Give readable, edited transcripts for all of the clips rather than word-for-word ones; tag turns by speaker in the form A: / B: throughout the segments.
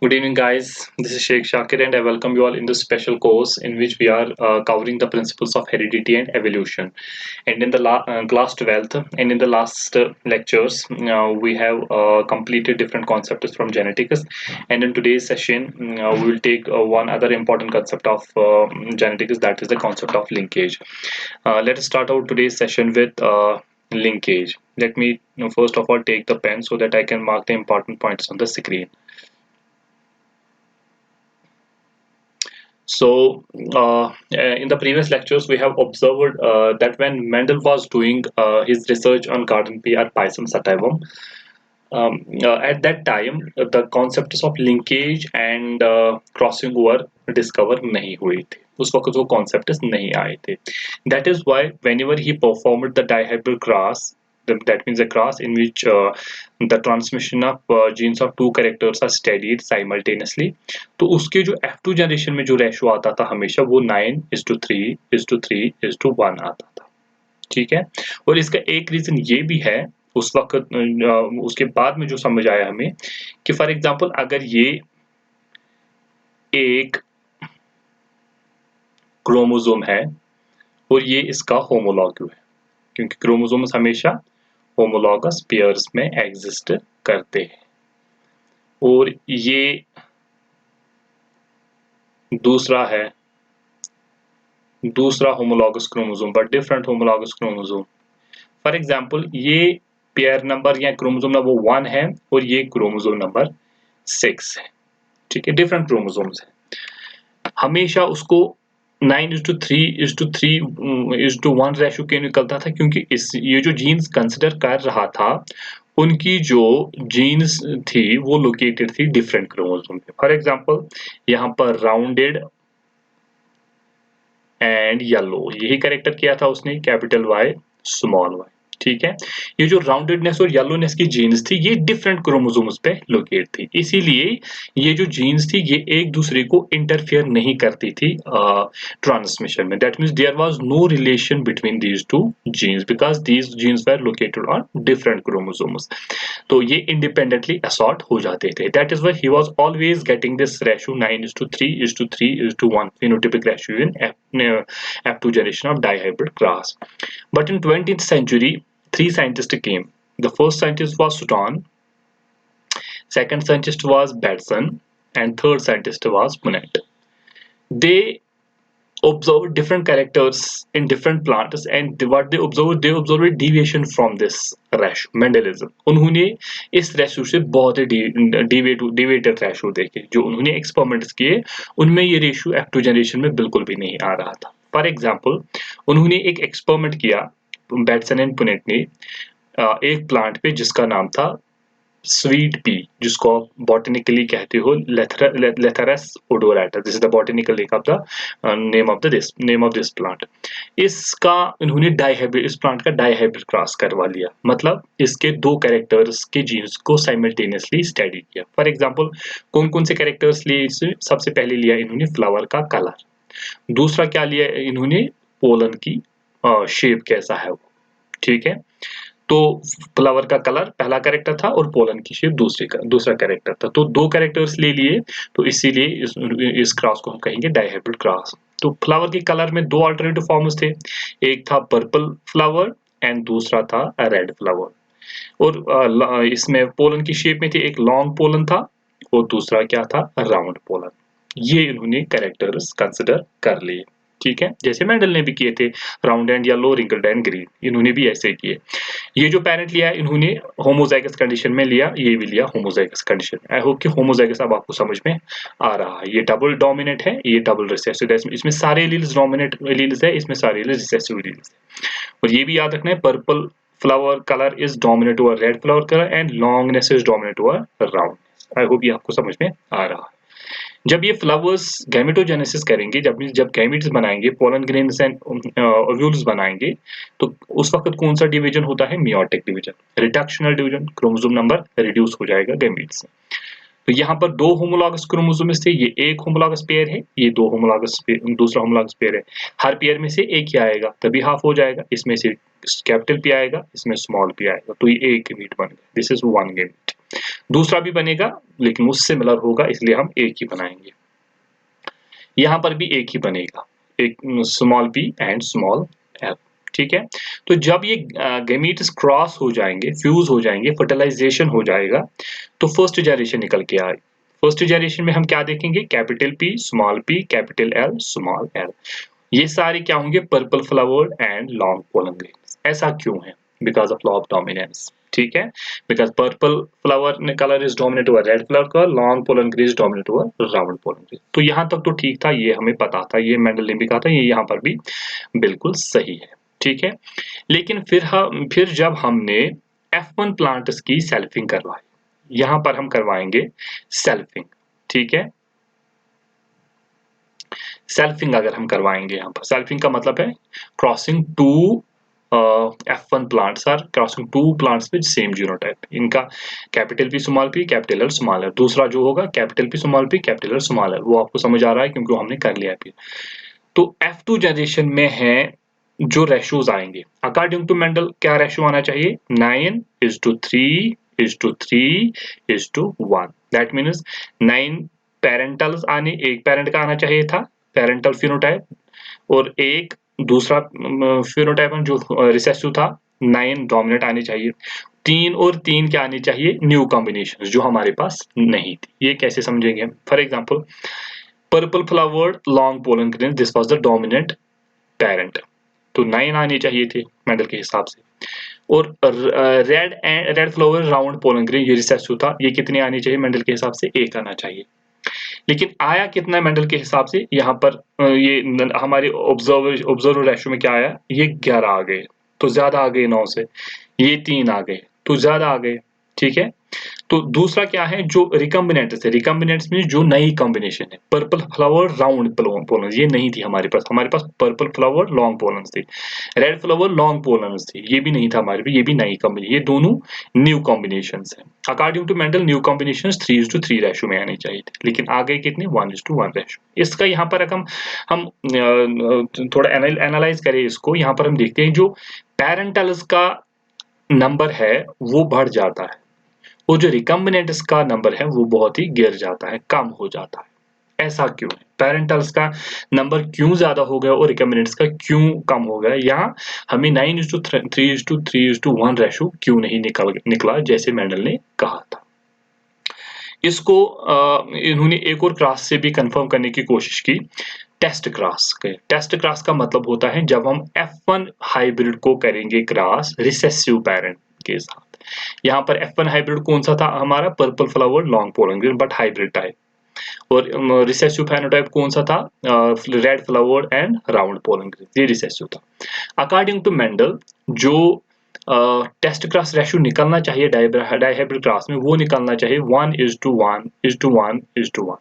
A: Good evening, guys. This is Sheikh Shakir, and I welcome you all in this special course in which we are covering the principles of heredity and evolution. And in the class 12th, and in the last lectures, we have completed different concepts from genetics. And in today's session, we will take one other important concept of genetics, that is the concept of linkage. Let us start out today's session with linkage. Let me first of all take the pen so that I can mark the important points on the screen. So, in the previous lectures, we have observed that when Mendel was doing his research on garden pea or Pisum sativum, at that time the concepts of linkage and crossing over discover नहीं हुए थे. उस वक्त वो concepts नहीं आए थे. That is why whenever he performed the dihybrid cross, that means a cross in which the transmission of genes of two characters are studied simultaneously, तो उसके जो F2 जनरेशन में जो रेशो आता था हमेशा वो 9:3:3:1 आता था. ठीक है. और इसका एक रीजन ये भी है उस वक्त उसके बाद में जो समझ आया हमें कि फॉर एग्जांपल अगर ये एक क्रोमोसोम है और ये इसका होमोलॉग है, क्योंकि क्रोमोसोम्स हमेशा होमोलॉगस पेयर्स में एग्जिस्ट करते हैं, और ये दूसरा homologous chromosome but different homologous chromosome. For example ये पेयर नंबर या क्रोमोसोम नंबर 1 है और ये क्रोमोसोम नंबर 6 है. ठीक है, डिफरेंट क्रोमोसोम्स है. हमेशा उसको 9:3:3:1 रेशो क्यों निकलता था? क्योंकि ये जो जीन्स कंसिडर कर रहा था उनकी जो जीन्स थी वो लोकेटेड थी डिफरेंट क्रोमोसोम पे. फॉर एग्जांपल यहाँ पर राउंडेड एंड येलो, यही कैरेक्टर किया था उसने, कैपिटल वाई स्मॉल वाई. ठीक है, ये जो राउंडेडनेस और येलोनेस की जीन्स थी ये डिफरेंट क्रोमोसोम्स पे लोकेट थी, इसीलिए ये जो जीन्स थी ये एक दूसरे को इंटरफेयर नहीं करती थी ट्रांसमिशन में. That means there was no relation between these two genes because these genes were located on different chromosomes. तो ये इंडिपेंडेंटली असॉर्ट हो जाते थे. That is why he was always getting this ratio 9:3:3:1 phenotypic ratio in F2 generation of dihybrid cross. But in 20th century, three scientists came. The first scientist was Sutton, second scientist was Batson, and third scientist was Punnett. They observed different characters in different plants, and what they observed a deviation from this ratio, Mendelism. उन्होंने इस ratio से बहुत ही deviated ratio देखे. जो उन्होंने experiments किए उनमें ये रेशो F2 जनरेशन में बिल्कुल भी नहीं आ रहा था. फॉर एग्जांपल उन्होंने एक एक्सपेरिमेंट किया बैटसन एंड पुनेट ने एक प्लांट पे जिसका नाम था स्वीट पी, जिसको बॉटनिकली कहते हो Lathyrus odorata. This is the botanical name of this plant. इसका इन्होंने इस प्लांट का डाइहाइब्रिड क्रॉस करवा लिया. मतलब इसके दो कैरेक्टर्स के जीन्स को साइमल्टेनियसली स्टडी किया. फॉर एग्जांपल कौन कौन से कैरेक्टर्स लिए? सबसे पहले लिया इन्होंने फ्लावर का कलर. दूसरा क्या लिया इन्होंने? पोलन की शेप कैसा है वो. ठीक है, तो फ्लावर का कलर पहला कैरेक्टर था और पोलन की शेप दूसरा कैरेक्टर था. तो दो कैरेक्टर्स ले लिए, तो इसीलिए इस क्रॉस को हम कहेंगे डाइहाइब्रिड क्रॉस. तो फ्लावर के कलर में दो अल्टरनेटिव फॉर्म्स थे, एक था पर्पल फ्लावर एंड दूसरा था रेड फ्लावर. और इसमें पोलन की शेप में थी, एक लॉन्ग पोलन था और दूसरा क्या था? Round pollen. ये इन्होंने कैरेक्टर्स कंसिडर कर लिए. ठीक है, जैसे मेंडल ने भी किए थे, round and yellow, wrinkled and green, इन्होंने भी ऐसे किए. ये जो पैरेंट लिया इन्होंने होमोजाइगस कंडीशन में लिया, ये भी लिया होमोजाइगस कंडीशन. आई होप कि होमोजाइगस अब आपको समझ में आ रहा है. ये डबल डोमिनेंट है, ये डबल रिसेसिव. इसमें सारे एलील्स डोमिनेंट एलील्स है, इसमें सारे एलील्स रिसेसिव एलील्स है. और ये भी याद रखना है, purple flower colour is dominate over red flower colour and longness is dominate over roundness. I hope ये आपको समझ में आ रहा है. जब ये फ्लावर्स गैमेटोजेनेसिस करेंगे, जब गैमेट्स बनाएंगे, पोलन ग्रेन्स एंड ओव्यूल्स बनाएंगे, तो उस वक्त कौन सा डिवीजन होता है? Meiotic division, reductional division. Chromosome number reduce हो जाएगा गैमेट्स में. तो यहाँ पर दो होमोलॉगस क्रोमोसोम्स थे, ये एक होमोलॉगस पेयर है, ये दो होमोलॉगस दूसरा होमोलॉगस पेयर है. हर पेयर में से एक ही आएगा तभी हाफ हो जाएगा. इसमें से कैपिटल पी आएगा, इसमें स्मॉल पी आएगा, तो ये एक गैमेट बन गया. This is one gamete. दूसरा भी बनेगा लेकिन वो सिमिलर होगा, इसलिए हम एक ही बनाएंगे। यहाँ पर भी एक ही बनेगा, एक small p and small l, ठीक है। तो जब ये गैमीट्स क्रॉस हो जाएंगे, फ्यूज हो जाएंगे, फर्टिलाइजेशन हो जाएगा, तो फर्स्ट जनरेशन निकल के आए। फर्स्ट जनरेशन में हम क्या देखेंगे, capital P, capital L, small l। ये सारे क्या होंगे, purple flowered and long pollen grains. ऐसा क्यों है, because of law of dominance, ठीक है। Because purple flower colour is dominate over red flower colour, long pollen grain is dominate over round pollen grain. तो यहाँ तक तो ठीक था, ये हमें पता था, ये मेंडल ने भी कहा था, ये यहाँ पर भी बिल्कुल सही है, ठीक है। लेकिन फिर जब हमने F1 प्लांट्स की सेल्फिंग करवाई, यहाँ पर हम करवाएंगे सेल्फिंग, ठीक है। सेल्फिंग अगर हम करवाएंगे, यहाँ पर सेल्फिंग का मतलब है crossing to F1 plants are crossing two plants with same genotype। इनका capital P small p, capital L small l। दूसरा जो होगा capital P small p, capital L small l, वो आपको समझ आ रहा है क्योंकि हमने कर लिया है। तो F2 जनरेशन में है जो रेशोज आएंगे, अकॉर्डिंग टू मेंडल क्या रेशो आना चाहिए, 9:3:3:1। दैट मीन्स 9 पेरेंटल्स आने, एक पेरेंट का आना चाहिए था पेरेंटल फिनोटाइप, और एक दूसरा फिनोटाइप जो रिसेसिव था 9 डोमिनेंट आने चाहिए। 3 और 3 क्या आने चाहिए, न्यू कॉम्बिनेशन, जो हमारे पास नहीं थी। ये कैसे समझेंगे हम, for example purple flowered long pollen grain, this was the dominant parent, तो 9 आने चाहिए थे मेंडल के हिसाब से। और red flower round pollen grain, ये रिसेसिव था, ये कितने आने चाहिए मेंडल के हिसाब से, 1 आना चाहिए। लेकिन आया कितना मेंडल के हिसाब से, यहाँ पर ये हमारे ऑब्जर्व रेशो में क्या आया, ये 11 आ गए, तो ज्यादा आ गए 9 से। ये 3 आ गए तो ज्यादा आ गए, ठीक है। तो दूसरा क्या है, जो रिकम्बिनेंट्स है, रिकम्बिनेंट्स में जो नई कॉम्बिनेशन है, पर्पल फ्लावर राउंड पोलन, ये नहीं थी हमारे पास पर्पल फ्लावर लॉन्ग पोलन थी, रेड फ्लावर लॉन्ग पोलन थी, ये भी नहीं था हमारे पास, ये भी नई कॉम्बिनेशन, ये दोनों न्यू कॉम्बिनेशंस हैं। According to Mendel new combinations 3:3 ratio में आनी चाहिए थे, लेकिन आ गए कितने, 1:1 रेशो। इसका यहाँ पर अगर हम थोड़ा एनालाइज करें इसको, यहाँ पर हम देखते हैं जो पेरेंटल्स का नंबर है वो बढ़ जाता है, वो जो रिकम्बिनेंट्स का नंबर है वो बहुत ही गिर जाता है, कम हो जाता है। ऐसा क्यों है, पेरेंटल्स का नंबर क्यों ज्यादा हो गया और रिकम्बिनेंट्स का क्यों कम हो गया, यहाँ हमें 9:3:3:1 रेशो क्यों नहीं निकला जैसे मेंडल ने कहा था। इसको इन्होंने एक और क्लास से भी कंफर्म करने की कोशिश की, टेस्ट क्रॉस का मतलब होता है जब हम F1 हाइब्रिड को करेंगे क्रॉस रिसेसिव पेरेंट के साथ। यहाँ पर F1 हाइब्रिड कौन सा था हमारा, purple flower long pollen grain but hybrid type, और रिसेसिव फेनोटाइप कौन सा था, red flower and round pollen grain, ये रिसेसिव था। अकॉर्डिंग टू मेंडल जो टेस्ट क्रॉस रेशियो निकलना चाहिए डाइहाइब्रिड क्रॉस में, वो निकलना चाहिए 1:1:1:1:1।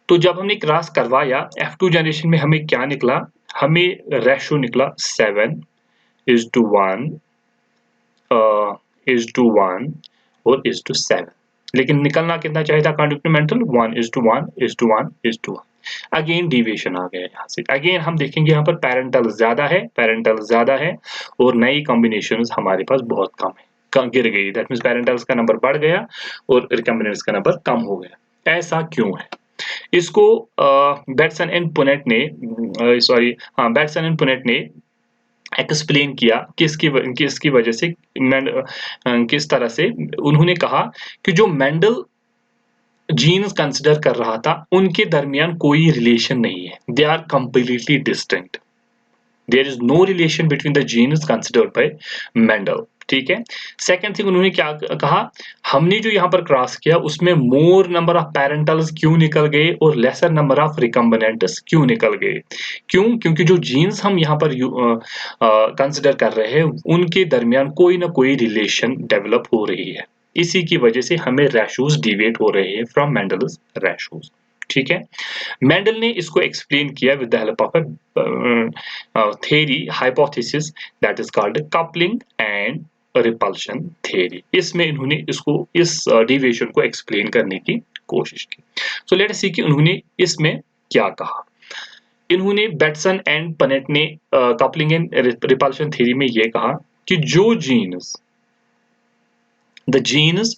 A: तो जब हमने क्रॉस करवाया F2 जनरेशन में हमें क्या निकला, हमें रेशियो निकला 7:1 और 7, लेकिन निकलना कितना चाहिए था according to Mendel, 1:1:1:1। Again deviation आ गया यहाँ से। अगेन हम देखेंगे यहाँ पर पेरेंटल ज्यादा है और नई कॉम्बिनेशंस हमारे पास बहुत कम है, गिर गई। दैट मींस पेरेंटल्स का नंबर बढ़ गया और रिकम्बिनेंट्स का नंबर कम हो गया। ऐसा क्यों है, इसको बैटसन एंड पुनेट ने एक्सप्लेन किया किसकी वजह से, किस तरह से। उन्होंने कहा कि जो मेंडल जीन्स कंसिडर कर रहा था उनके दरमियान कोई रिलेशन नहीं है, they are completely distinct, there is no relation between the genes considered by Mendel, ठीक है। सेकंड थिंग उन्होंने क्या कहा, हमने जो यहाँ पर क्रॉस किया उसमें मोर नंबर ऑफ पेरेंटल्स क्यों निकल गए और लेसर नंबर ऑफ रिकम्बिनेंट्स क्यों निकल गए, क्योंकि जो जीन्स हम यहाँ पर कंसिडर कर रहे हैं उनके दरमियान कोई ना कोई रिलेशन डेवलप हो रही है, इसी की वजह से हमें रेशोज डिविएट हो रहे हैं फ्रॉम मेंडल्स रेशोज, ठीक है। मेंडल ने इसको एक्सप्लेन किया with the help of a theory hypothesis that is called coupling and repulsion theory. इसमें इन्होंने इसको इस डिविएशन को एक्सप्लेन करने की कोशिश की। सो लेट अस सी कि उन्होंने इसमें क्या कहा। इन्होंने बैटसन एंड पनेट ने कपलिंग एंड रिपल्शन थ्योरी में ये कहा कि जो genes the genes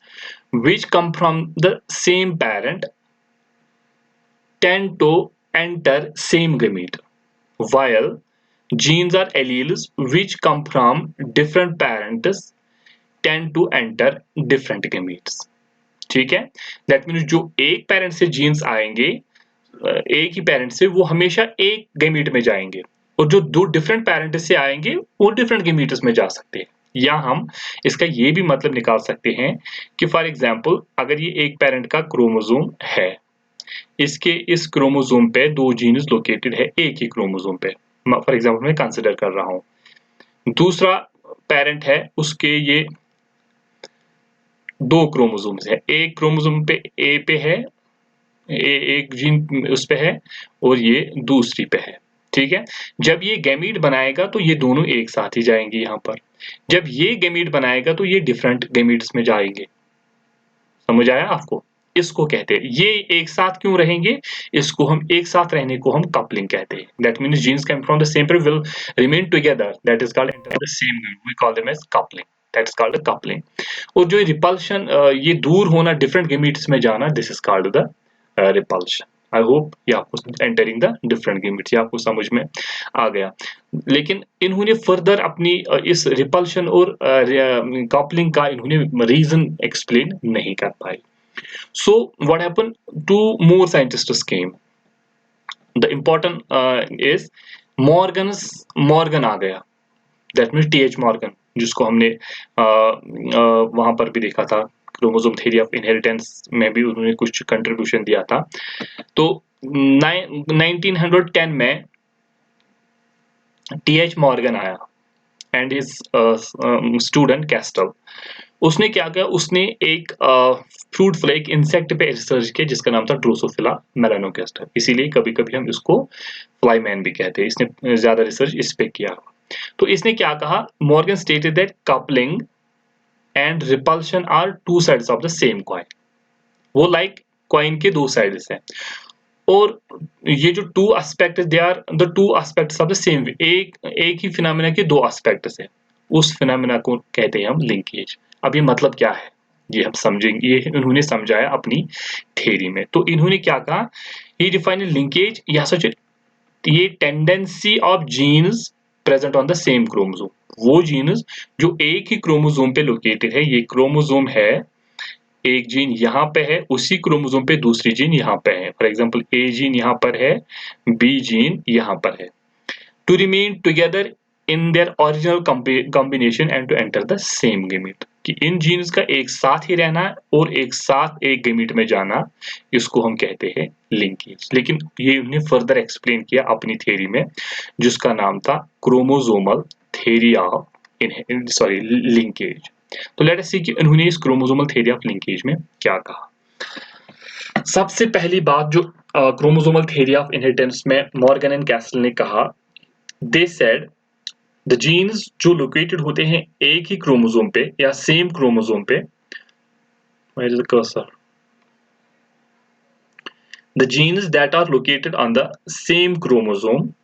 A: which come from the same parent tend to enter same gamete, while genes or alleles which come from different parents tend to enter different gametes. ठीक है, that means जो एक parent से jeans आएंगे, एक ही parent से, वो हमेशा एक गेमीट में जाएंगे, और जो दो डिफरेंट पेरेंट से आएंगे वो डिफरेंट गेमीट्स में जा सकते हैं। या हम इसका ये भी मतलब निकाल सकते हैं कि फॉर एग्जांपल अगर ये एक पेरेंट का क्रोमोसोम है, इसके इस क्रोमोसोम पे दो जीन्स लोकेटेड है एक ही क्रोमोसोम पे, फॉर एग्जांपल मैं कंसिडर कर रहा हूं। दूसरा पेरेंट है, उसके ये दो क्रोमोसोम्स है, एक क्रोमोसोम पे ए पे है, एक जीन उस पे है, और ये दूसरी पे है। ठीक है, जब ये गैमीट बनाएगा तो ये दोनों एक साथ ही जाएंगे यहाँ पर। जब ये गैमीट बनाएगा तो ये डिफरेंट गैमीट्स में जाएंगे। समझ आया आपको? इसको कहते हैं, ये एक साथ क्यों रहेंगे, इसको हम एक साथ रहने को हम कपलिंग कहते हैं। That means genes come from the same pair will remain together, that is called enter the same group, we call them as coupling, that is called coupling. और जो रिपल्शन, ये दूर होना, डिफरेंट गैमीट्स में जाना, this is called the repulsion. I hope ये आपको entering the different gametes, ये आपको समझ में आ गया। लेकिन इन्होंने फर्दर अपनी इस रिपल्शन और कपलिंग का इन्होंने रीजन एक्सप्लेन नहीं कर पाए। So what happened? Two more scientists came. The important is Morgan आ गया। That means T.H. Morgan, जिसको हमने वहां पर भी देखा था, क्रोमोसोम थ्योरी ऑफ इनहेरिटेंस में भी उन्होंने कुछ कंट्रीब्यूशन दिया था। तो 1910 में T.H. Morgan आया एंड हिज स्टूडेंट कैस्टल। उसने क्या किया, उसने एक फ्रूट फ्लाई, एक इंसेक्ट पे रिसर्च किया जिसका नाम था ड्रोसोफिला मेलानोगास्टर, इसीलिए कभी कभी हम इसको फ्लाईमैन भी कहते हैं। इसने ज्यादा रिसर्च इस पे किया। तो इसने क्या कहा, Morgan stated that coupling and repulsion are two sides of the same coin. वो लाइक कॉइन के दो साइड्स हैं, और ये जो two aspect, they are the two aspects of the same, एक ही फिनोमेना के दो एस्पेक्ट्स हैं। उस फिनोमेना को कहते हैं हम लिंकेज। अब ये मतलब क्या है, ये हम समझेंगे, ये इन्होंने समझाया अपनी थ्योरी में। तो इन्होंने क्या कहा, ही डिफाइन लिंकेज या सच ये tendency of genes present on the same chromosome. वो जीन्स जो एक ही क्रोमोसोम पे लोकेटेड है, ये क्रोमोसोम है, एक जीन यहाँ पे है, उसी क्रोमोसोम पे दूसरी जीन यहाँ पे है। फॉर एग्जांपल ए जीन यहाँ पर है, बी जीन यहाँ पर है, to remain together in their original combination and to enter the same gamete. कि इन जीन्स का एक साथ ही रहना और एक साथ एक गेमीट में जाना, इसको हम कहते हैं लिंकेज। लेकिन ये उन्हें फर्दर एक्सप्लेन किया अपनी थ्योरी में, जिसका नाम था क्रोमोसोमल थ्योरी ऑफ लिंकेज। तो लेट अस सी कि उन्होंने इस क्रोमोसोमल थ्योरी ऑफ लिंकेज में क्या कहा। सबसे पहली बात जो क्रोमोसोमल थ्योरी ऑफ इनहेरिटेंस में मॉर्गन एंड कैसल ने कहा, दे सेड द जीन्स जो लोकेटेड होते हैं एक ही क्रोमोसोम पे या सेम क्रोमोसोम पे, where is the cursor? The genes that are located on the same chromosome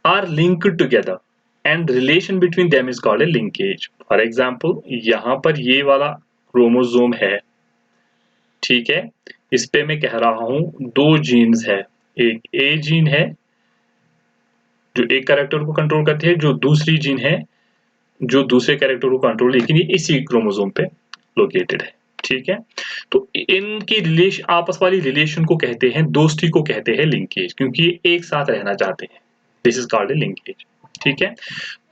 A: are linked together and relation between them is called a linkage. For example, यहाँ पर ये वाला क्रोमोसोम है, ठीक है, इस पे मैं कह रहा हूं दो जीन्स है, एक ए जीन है जो एक कैरेक्टर को कंट्रोल करती है, जो दूसरी जीन है जो दूसरे कैरेक्टर को कंट्रोल, लेकिन ये इसी क्रोमोसोम पे लोकेटेड है। ठीक है, तो इनकी रिलेशन, आपस वाली रिलेशन को कहते हैं, दोस्ती को कहते हैं लिंकेज, क्योंकि ये एक साथ रहना चाहते हैं। This is called a linkage. ठीक है,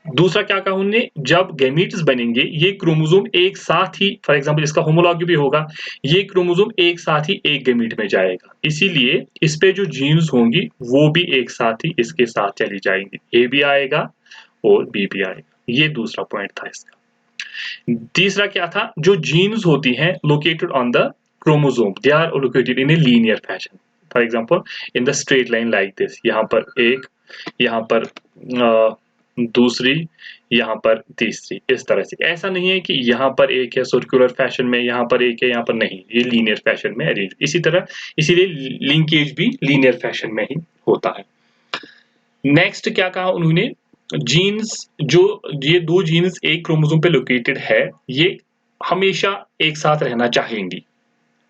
A: दूसरा क्या कहा उन्होंने, जब गैमीट्स बनेंगे ये क्रोमोसोम एक साथ ही, फॉर एग्जांपल इसका होमोलॉगी भी होगा, ये क्रोमोसोम एक साथ ही एक गैमीट में जाएगा, इसीलिए इस पे जो जीन्स होंगी वो भी एक साथ ही इसके साथ चली जाएंगी, ए भी आएगा और बी भी आएगा। ये दूसरा पॉइंट था इसका। तीसरा क्या था, जो जीन्स होती हैं located on the chromosome, they are located in a linear fashion, for example in the straight line like this, यहाँ पर एक, यहाँ पर दूसरी, यहाँ पर तीसरी, इस तरह से। ऐसा नहीं है कि यहाँ पर एक है सर्कुलर फैशन में, यहाँ पर एक है, यहाँ पर नहीं, ये लीनियर फैशन में अरेंज। इसी तरह, इसीलिए लिंकेज भी लीनियर फैशन में ही होता है। नेक्स्ट क्या कहा उन्होंने, जीन्स जो ये दो जीन्स एक क्रोमोसोम पे लोकेटेड है, ये हमेशा एक साथ रहना चाहेंगी,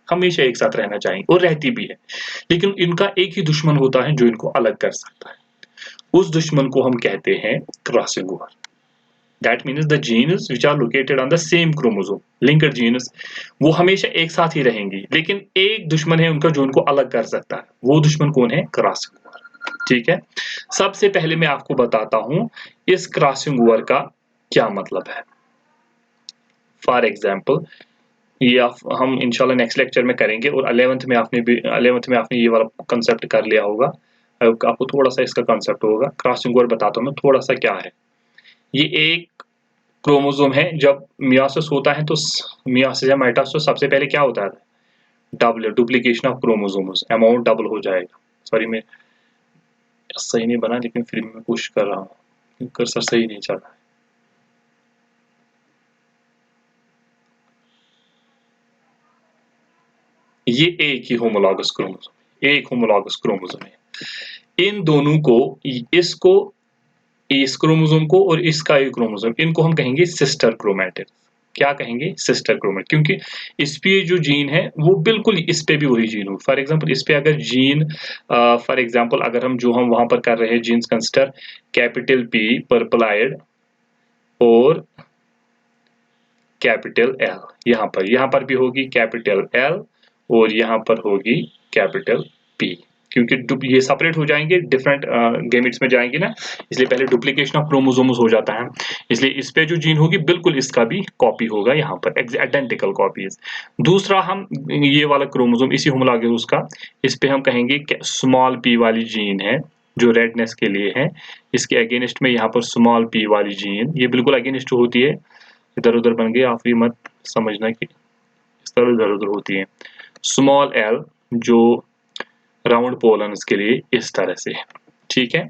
A: हमेशा एक साथ रहना चाहेंगी और रहती भी है, लेकिन इनका एक ही दुश्मन होता है जो इनको अलग कर सकता है। उस दुश्मन को हम कहते हैं crossing over. That means the genes which are located on the same chromosome, linked genes, वो हमेशा एक साथ ही रहेंगी, लेकिन एक दुश्मन है उनका जो उनको अलग कर सकता है। वो दुश्मन कौन है? Crossing over. ठीक है, सबसे पहले मैं आपको बताता हूं इस क्रॉसिंग ओवर का क्या मतलब है। फॉर एग्जाम्पल, ये हम इंशाल्लाह नेक्स्ट लेक्चर में करेंगे, और 11th में आपने ये वाला कंसेप्ट कर लिया होगा। आपको थोड़ा सा इसका कंसेप्ट होगा। क्रॉसिंग ओवर बताता हूँ मैं थोड़ा सा क्या है। ये एक क्रोमोसोम है, जब मियोसिस होता है तो मियोसिस या माइटोसिस सबसे पहले क्या होता है? Double duplication of chromosomes, amount double हो जाएगा। सॉरी, मैं सही नहीं बना, लेकिन फिर मैं कोशिश कर रहा हूँ, कर्सर सही नहीं चल रहा है। ये एक ही होमोलॉगस क्रोमोसोम, एक होमोलॉगस क्रोमोसोम है। इन दोनों को, इसको, इस क्रोमोसोम को और इसका एक क्रोमोसोम, इनको हम कहेंगे सिस्टर क्रोमैटिड। क्या कहेंगे? सिस्टर क्रोमैटिड, क्योंकि इस पे जो जीन है वो बिल्कुल इस पे भी वही जीन हो। फॉर एग्जांपल, इस पे अगर जीन, फॉर एग्जांपल अगर हम वहां पर कर रहे हैं जीन्स कंसिडर कैपिटल पी पर्पलाइड और कैपिटल एल, यहाँ पर भी होगी कैपिटल एल और यहाँ पर होगी कैपिटल पी, क्योंकि ये सेपरेट हो जाएंगे, डिफरेंट गेमिट्स में जाएंगे ना, इसलिए पहले डुप्लीकेशन ऑफ क्रोमोसोम्स हो जाता है। इसलिए इस पे जो जीन होगी बिल्कुल इसका भी कॉपी होगा यहाँ पर, आइडेंटिकल कॉपीज। दूसरा, हम ये वाला क्रोमोसोम इसी होमोलॉगस का, इस पे हम कहेंगे स्मॉल पी वाली जीन है जो रेडनेस के लिए है, इसके अगेंस्ट में यहाँ पर स्मॉल पी वाली जीन, ये बिल्कुल अगेंस्ट होती है, इधर उधर बन गई, आप ये मत समझना कि इस तरह इधर उधर होती है। स्मॉल एल जो राउंड पोलन्स के लिए इस तरह से है। ठीक है,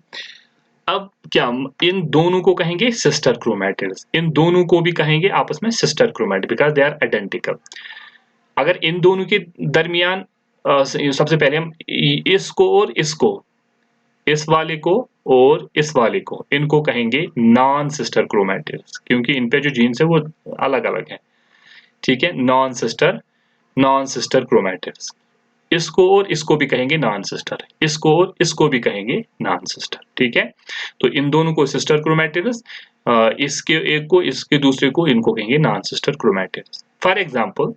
A: अब क्या इन दोनों को कहेंगे सिस्टर क्रोमैटिड्स, इन दोनों को भी कहेंगे आपस में sister chromatid, because they are identical. अगर इन दोनों के दरमियान सबसे पहले हम इसको और इसको, इस वाले को और इस वाले को, इनको कहेंगे नॉन सिस्टर क्रोमैटिड्स, क्योंकि इन पे जो जीन्स है वो अलग अलग है। ठीक है, नॉन सिस्टर क्रोमैटिड्स। इसको और इसको भी कहेंगे नॉन सिस्टर, इसको और इसको भी कहेंगे नॉन सिस्टर। ठीक है, तो इन दोनों को सिस्टर क्रोमैटिड्स, इसके एक को, इसके दूसरे को, इनको कहेंगे non sister chromatids. For example,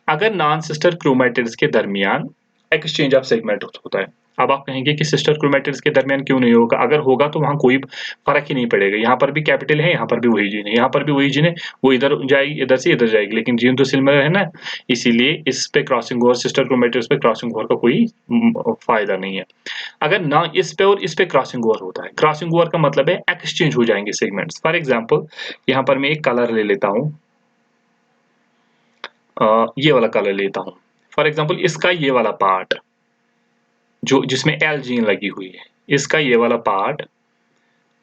A: अगर नॉन सिस्टर क्रोमैटिड्स के दरमियान एक्सचेंज ऑफ सेगमेंट होता है, अब आप कहेंगे कि सिस्टर क्रोमैटिड्स के दरमियान क्यों नहीं होगा? अगर होगा तो वहां कोई फर्क ही नहीं पड़ेगा, यहाँ पर भी कैपिटल है, यहाँ पर भी वही जीन है, यहाँ पर भी वही जीन है, वो इधर जाएगी, इधर से इधर जाएगी, लेकिन जीन तो सिमिलर है ना, इसीलिए इस पे क्रॉसिंग ओवर, सिस्टर क्रोमैटिड्स पे क्रॉसिंग ओवर का कोई फायदा नहीं है। अगर ना इस पे और इस पे क्रॉसिंग ओवर होता है, क्रॉसिंग ओवर का मतलब है एक्सचेंज हो जाएंगे सेगमेंट्स। फॉर एग्जांपल, यहाँ पर मैं एक कलर ले लेता हूँ, ये वाला कलर लेता हूँ। फॉर एग्जांपल, इसका ये वाला पार्ट जो जिसमें एल जीन लगी हुई है, इसका ये वाला पार्ट,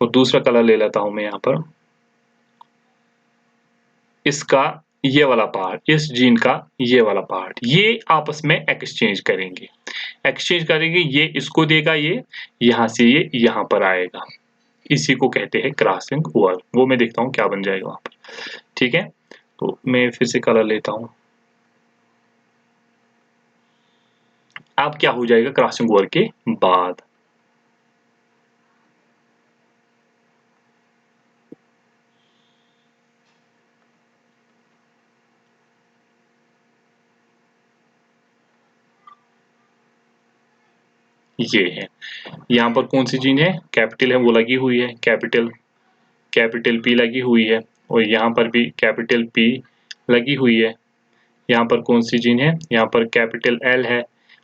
A: और दूसरा कलर ले लेता हूं मैं यहाँ पर, इसका ये वाला पार्ट, इस जीन का ये वाला पार्ट, ये आपस में एक्सचेंज करेंगे। ये इसको देगा, ये यहाँ से ये यहाँ पर आएगा, इसी को कहते हैं क्रॉसिंग ओवर। वो मैं देखता हूँ क्या बन जाएगा वहां पर। ठीक है, तो मैं फिर से कलर लेता हूँ। अब क्या हो जाएगा क्रॉसिंग ओवर के बाद? ये है, यहाँ पर कौन सी जीन है? कैपिटल है, वो लगी हुई है, कैपिटल पी लगी हुई है, और यहाँ पर भी कैपिटल पी लगी हुई है। यहाँ पर कौन सी जीन है? यहाँ पर कैपिटल एल है,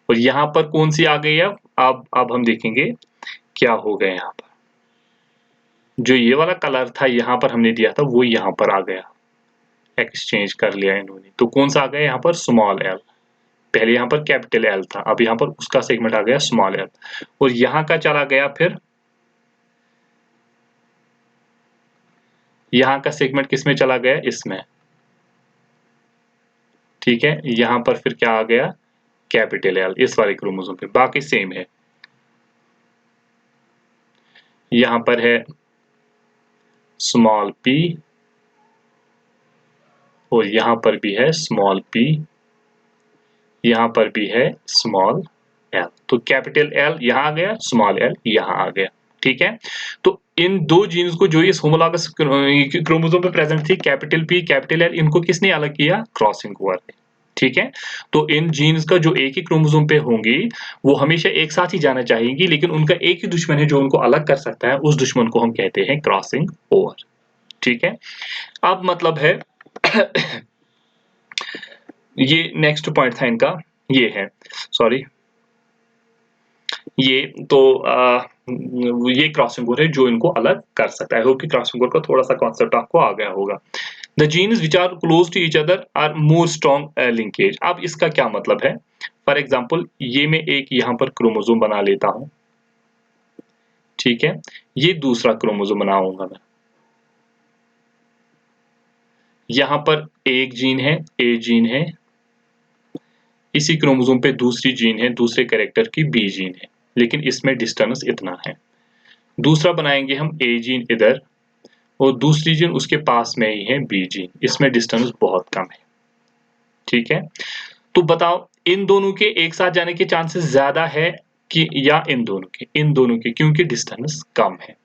A: और यहाँ पर कौन सी आ गई? अब हम देखेंगे क्या हो गया। यहाँ पर जो ये वाला कलर था यहाँ पर हमने दिया था, वो यहाँ पर आ गया, एक्सचेंज कर लिया इन्होंने। तो कौन सा आ गया यहाँ पर? Small L. पहले यहाँ पर कैपिटल एल था, अब यहाँ पर उसका सेगमेंट आ गया स्मॉल एल, और यहाँ का चला गया, फिर यहाँ का सेगमेंट किसमें चला गया? इसमें। ठीक है, यहाँ पर फिर क्या आ गया? कैपिटल एल, इस वाले क्रोमोसोम पे। बाकी सेम है, यहाँ पर है स्मॉल पी, और यहाँ पर भी है स्मॉल p, यहाँ पर भी है स्मॉल l। तो कैपिटल L यहाँ आ गया, स्मॉल l यहाँ आ गया, ठीक है। तो इन दो जीन्स को जो इस होमोलॉगस क्रोमोसोम पे प्रेजेंट थी, कैपिटल P कैपिटल L, इनको किसने अलग किया? क्रॉसिंग ओवर ने, ठीक है। तो इन जीन्स का जो एक ही क्रोमोसोम पे होंगी वो हमेशा एक साथ ही जाना चाहेंगी, लेकिन उनका एक ही दुश्मन है जो उनको अलग कर सकता है, उस दुश्मन को हम कहते हैं क्रॉसिंग ओवर, ठीक है। अब मतलब है ये नेक्स्ट पॉइंट था इनका, ये है, सॉरी, ये तो ये क्रॉसिंग ओवर है जो इनको अलग कर सकता है। आई होप कि क्रॉसिंग ओवर का थोड़ा सा कॉन्सेप्ट आपको आ गया होगा। The genes which are close to each other are more strong linkage. अब इसका क्या मतलब है? फॉर एग्जाम्पल ये मैं एक यहाँ पर क्रोमोसोम बना लेता हूं, ठीक है, ये दूसरा क्रोमोसोम बनाऊंगा मैं, यहां पर एक जीन है, ए जीन है, इसी क्रोमोसोम पे दूसरी जीन है, दूसरे कैरेक्टर की बी जीन है, लेकिन इसमें डिस्टेंस इतना है। दूसरा बनाएंगे हम ए जीन इधर और दूसरी जीन उसके पास में ही है बी जीन, इसमें डिस्टेंस बहुत कम है, ठीक है। तो बताओ इन दोनों के एक साथ जाने के चांसेस ज्यादा है कि या इन दोनों के? इन दोनों के, क्योंकि डिस्टेंस कम है,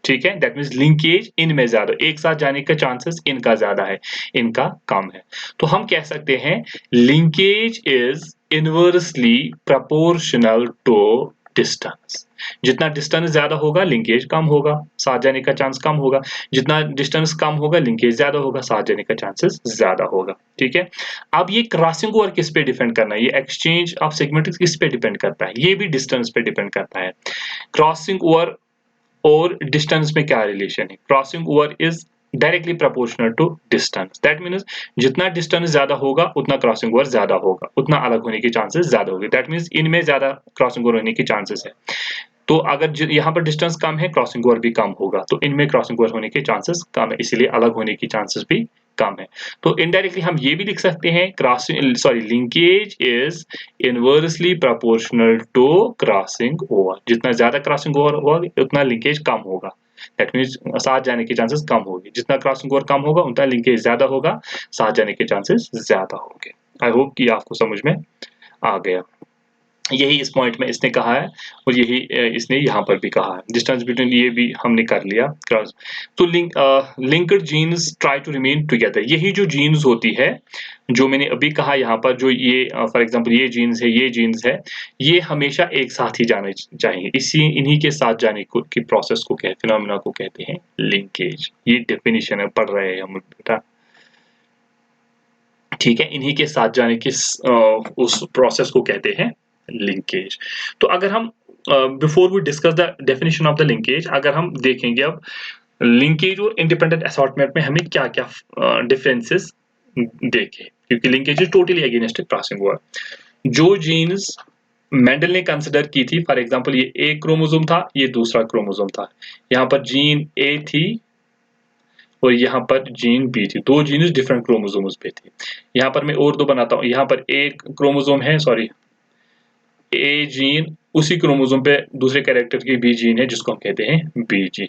A: ठीक है। दैट मीन्स लिंकेज इनमें ज्यादा, एक साथ जाने का चांसेस इनका ज्यादा है, इनका कम है। तो हम कह सकते हैं linkage is inversely proportional to distance. जितना डिस्टेंस ज्यादा होगा लिंकेज कम होगा, साथ जाने का चांस कम होगा, जितना डिस्टेंस कम होगा लिंकेज ज्यादा होगा, साथ जाने का चांसेस ज्यादा होगा, ठीक है। अब ये क्रॉसिंग ओवर किस पे डिपेंड करना है? ये एक्सचेंज ऑफ सेगमेंट किस पे डिपेंड करता है? ये भी डिस्टेंस पे डिपेंड करता है। क्रॉसिंग ओवर और डिस्टेंस में क्या रिलेशन है? Crossing over is directly proportional to distance. That means जितना डिस्टेंस ज्यादा होगा उतना क्रॉसिंग ओवर ज्यादा होगा, उतना अलग होने के चांसेस ज्यादा होंगे। दैट मीन्स इनमें ज्यादा क्रॉसिंग ओवर होने के चांसेस है। तो अगर यहाँ पर डिस्टेंस कम है, क्रॉसिंग ओवर भी कम होगा, तो इनमें क्रॉसिंग ओवर होने के चांसेस कम है, इसीलिए अलग होने की चांसेस भी कम है। तो इनडायरेक्टली हम ये भी लिख सकते हैं crossing, sorry, linkage is inversely proportional to crossing over. जितना ज्यादा क्रॉसिंग ओवर होगा उतना लिंकेज कम होगा। दैट मीन्स साथ जाने के चांसेस कम होंगे। जितना क्रॉसिंग ओवर कम होगा उतना लिंकेज ज्यादा होगा, साथ जाने के चांसेस ज्यादा होंगे। आई होप कि आपको समझ में आ गया। यही इस पॉइंट में इसने कहा है और यही इसने यहाँ पर भी कहा है। डिस्टेंस बिटवीन ये भी हमने कर लिया क्रॉस। तो linked genes try to remain together. यही जो जीन्स होती है, जो मैंने अभी कहा यहाँ पर, जो ये फॉर एग्जांपल ये जीन्स है, ये जीन्स है, ये हमेशा एक साथ ही जाने चाहिए। इसी इन्हीं के साथ जाने को की प्रोसेस को कहते, फिनोमेना को कहते हैं लिंकेज। ये डेफिनेशन है, पढ़ रहे हैं हम बेटा, ठीक है। इन्हीं के साथ जाने की उस प्रोसेस को कहते हैं लिंकेज। तो अगर हम before we discuss the definition of the linkage, अगर हम देखेंगे अब लिंकेज और इंडिपेंडेंट असॉर्टमेंट में हमें क्या क्या डिफरेंसेस देखे, क्योंकि linkage is totally against crossing over. जो जीन्स मेंडल ने कंसिडर की थी, फॉर एग्जांपल ये एक क्रोमोसोम था, ये दूसरा क्रोमोसोम था, यहाँ पर जीन ए थी और यहाँ पर जीन बी थी, दो जीन्स डिफरेंट क्रोमोसोम्स पे थी। यहाँ पर मैं और दो बनाता हूँ, यहाँ पर एक क्रोमोसोम है, सॉरी, ए जीन, उसी क्रोमोसोम पे दूसरे कैरेक्टर की बी जीन है जिसको हम कहते हैं बी जीन।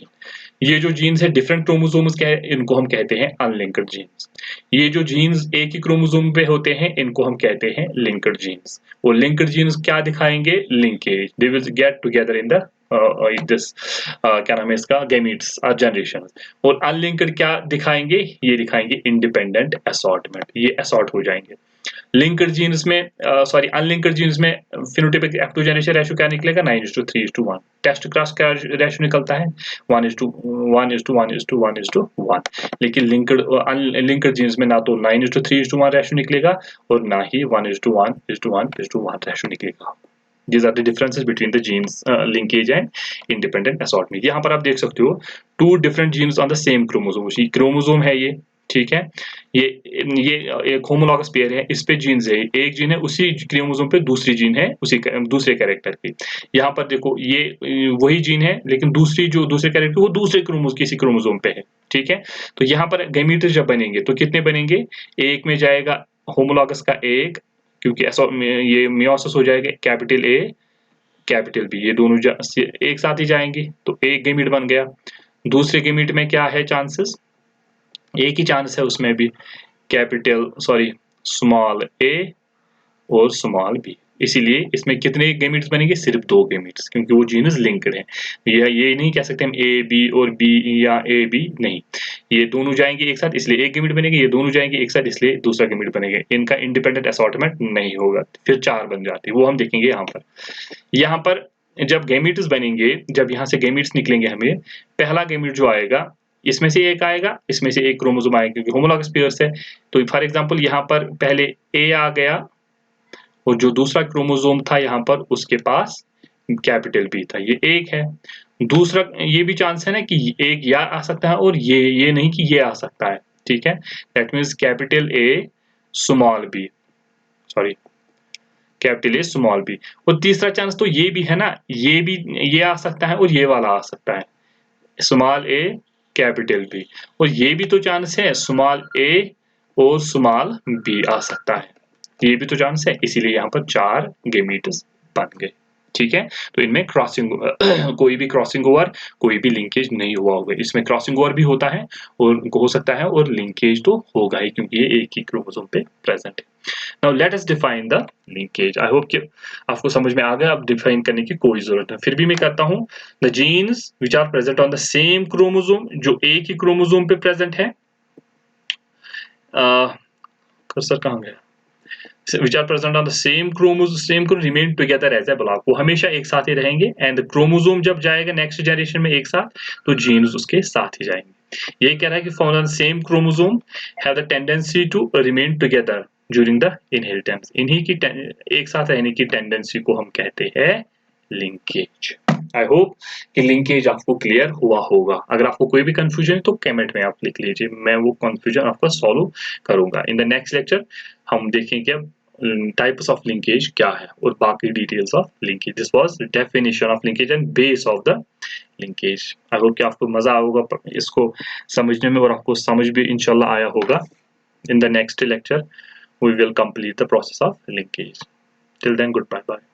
A: ये जो जीन्स है डिफरेंट क्रोमोसोम्स के हैं, इनको हम कहते हैं अनलिंक्ड जीन्स। ये जो जीन्स एक ही क्रोमोसोम पे होते हैं इनको हम कहते हैं लिंक्ड जीन्स। और लिंक्ड जीन्स क्या दिखाएंगे? Linkage, they will get together in the this क्या नाम है इसका, गैमीट्स और जनरेशन। और अनलिंक्ड क्या दिखाएंगे? ये दिखाएंगे इंडिपेंडेंट असॉर्टमेंट, ये असॉर्ट हो जाएंगे। लिंक्ड जीन्स में सॉरी अनलिंक्ड जीन्स में phenotypic F two generation ratio क्या निकलेगा? 9:3:1। टेस्ट क्रॉस का रेशियो निकलता है 1:1:1:1:1। लेकिन लिंक्ड अनलिंक्ड जीन्स में ना तो 9:3:1 रेशियो निकलेगा और ना ही 1:1:1:1 रेशियो निकलेगा। These are the differences between the genes linkage and independent assortment। यहाँ पर आप देख सकते हो two different genes on the same chromosome। उसी क्रोमोसोम है ये, ठीक है। ये एक होमोलॉगस पेयर है, इस पे जीन्स है, एक जीन है उसी क्रोमोसोम पे दूसरी जीन है उसी दूसरे कैरेक्टर की। यहाँ पर देखो ये वही जीन है लेकिन दूसरी जो दूसरे कैरेक्टर वो दूसरे किसी क्रोमोसोम पे है, ठीक है। तो यहाँ पर गैमीट्स जब बनेंगे तो कितने बनेंगे? एक में जाएगा होमोलॉगस का एक, क्योंकि ये मियोसिस हो जाएगा कैपिटल ए कैपिटल बी, ये दोनों एक साथ ही जाएंगे तो एक गैमीट बन गया। दूसरे गैमीट में क्या है चांसेस? एक ही चांस है उसमें भी, स्मॉल ए और स्मॉल बी। इसीलिए इसमें कितने गैमेट्स बनेंगे? सिर्फ 2 गैमेट्स, क्योंकि वो जीनस लिंक्ड है। ये नहीं कह सकते हम ए बी और बी या ए बी, नहीं, ये दोनों जाएंगे एक साथ इसलिए एक गैमेट बनेगा, ये दोनों जाएंगे एक साथ इसलिए दूसरा गैमेट बनेगा। इनका इंडिपेंडेंट असॉर्टमेंट नहीं होगा, फिर 4 बन जाते हैं, वो हम देखेंगे यहाँ पर। यहाँ पर जब गैमेट्स बनेंगे, जब यहाँ से गैमेट्स निकलेंगे, हमें पहला गैमेट जो आएगा इसमें से एक आएगा, इसमें से एक क्रोमोसोम आएगा, क्योंकि होमोलॉगस पेयर्स है। तो फॉर एग्जांपल यहाँ पर पहले ए आ गया और जो दूसरा क्रोमोसोम था यहाँ पर उसके पास कैपिटल बी था, ये एक है। दूसरा ये भी चांस है ना कि एक या आ सकता है और ये नहीं कि ये आ सकता है, ठीक है। That means capital A small B, sorry capital A small B. और तीसरा चांस तो ये भी है ना, ये भी ये आ सकता है और ये वाला आ सकता है, स्मॉल ए कैपिटल बी। और ये भी तो चांस है स्मॉल ए और स्मॉल बी आ सकता है, ये भी तो चांस है। इसीलिए यहाँ पर 4 गैमेट्स बन गए, ठीक है। तो इनमें क्रॉसिंग कोई भी क्रॉसिंग ओवर, कोई भी लिंकेज नहीं हुआ होगा। इसमें क्रॉसिंग ओवर भी होता है और हो सकता है और लिंकेज तो होगा ही, क्योंकि ये एक ही क्रोमोसोम पे प्रेजेंट है। Now let us define the linkage. I hope कि आपको समझ में आ गया, अब डिफाइन करने की कोई जरूरत है, फिर भी मैं करता हूँ। The genes which are present on the same chromosome, जो एक ही क्रोमोसोम पे प्रेजेंट है, कर्सर कहाँ गया, which are present on the same chromosome remain together as a block, वो हमेशा एक साथ ही रहेंगे। एंड क्रोमोसोम जब जाएगा नेक्स्ट जनरेशन में एक साथ, तो जीन्स उसके साथ ही जाएंगे। ये कह रहा है कि found on same chromosome have the tendency to remain together during the inheritance, इन्हीं की एक साथ रहने की टेंडेंसी को हम कहते हैं लिंकेज। आई होप कि लिंकेज आपको क्लियर हुआ होगा। अगर आपको कोई भी कंफ्यूजन है तो कमेंट में आप लिख लीजिए, मैं वो कंफ्यूजन आपका सॉल्व करूंगा। इन द नेक्स्ट लेक्चर हम देखेंगे अब टाइप्स ऑफ लिंकेज क्या है और बाकी details of linkage. This was definition of linkage and base of the linkage. I hope कि आपको मजा होगा इसको समझने में और आपको समझ भी इंशाल्लाह आया होगा। In the next lecture we will complete the process of linkage. Till then, goodbye, bye.